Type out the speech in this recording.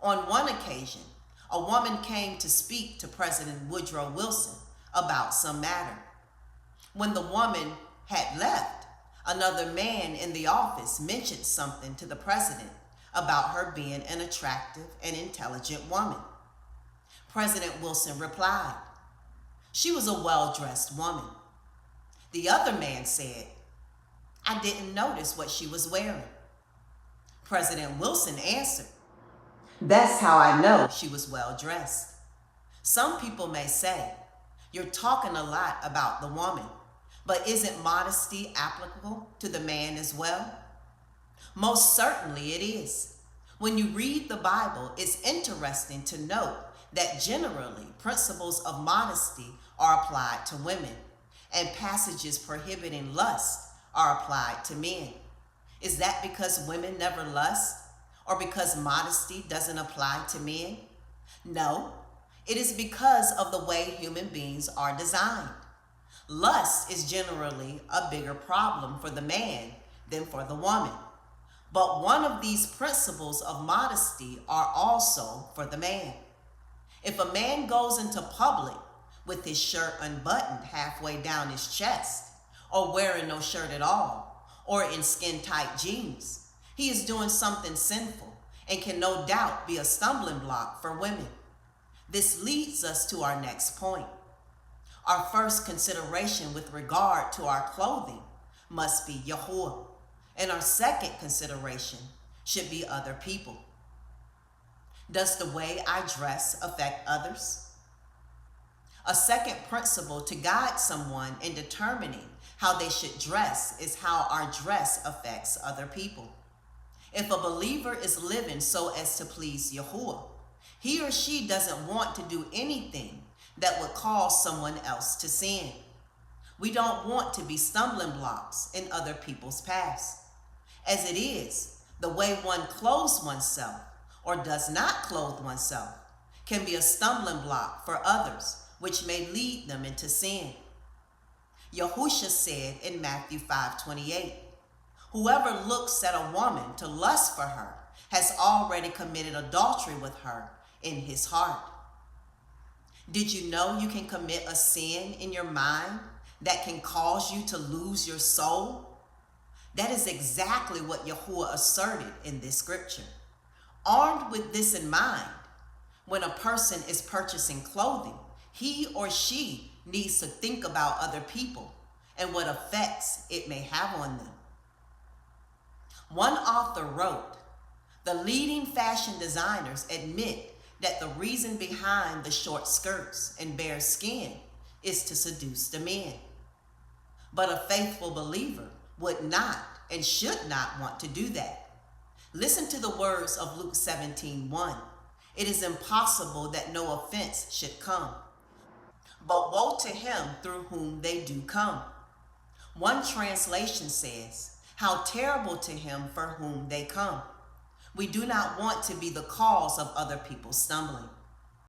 On one occasion, a woman came to speak to President Woodrow Wilson about some matter. When the woman had left, another man in the office mentioned something to the president about her being an attractive and intelligent woman. President Wilson replied, "She was a well-dressed woman." The other man said, "I didn't notice what she was wearing." President Wilson answered, "That's how I know she was well-dressed." Some people may say, "You're talking a lot about the woman, but isn't modesty applicable to the man as well?" Most certainly it is. When you read the Bible, it's interesting to note that generally principles of modesty are applied to women, and passages prohibiting lust are applied to men. Is that because women never lust, or because modesty doesn't apply to men? No, it is because of the way human beings are designed. Lust is generally a bigger problem for the man than for the woman. But one of these principles of modesty are also for the man. If a man goes into public with his shirt unbuttoned halfway down his chest, or wearing no shirt at all, or in skin-tight jeans, he is doing something sinful and can no doubt be a stumbling block for women. This leads us to our next point. Our first consideration with regard to our clothing must be Yahuwah, and our second consideration should be other people. Does the way I dress affect others? A second principle to guide someone in determining how they should dress is how our dress affects other people. If a believer is living so as to please Yahuwah, he or she doesn't want to do anything that would cause someone else to sin. We don't want to be stumbling blocks in other people's paths. As it is, the way one clothes oneself or does not clothe oneself can be a stumbling block for others, which may lead them into sin. Yahusha said in Matthew 5:28, "Whoever looks at a woman to lust for her has already committed adultery with her in his heart." Did you know you can commit a sin in your mind that can cause you to lose your soul? That is exactly what Yahuwah asserted in this scripture. Armed with this in mind, when a person is purchasing clothing, he or she needs to think about other people and what effects it may have on them. One author wrote, "The leading fashion designers admit that the reason behind the short skirts and bare skin is to seduce the men. But a faithful believer would not and should not want to do that. Listen to the words of Luke 17:1. It is impossible that no offense should come, but woe to him through whom they do come." One translation says, "How terrible to him for whom they come." We do not want to be the cause of other people stumbling.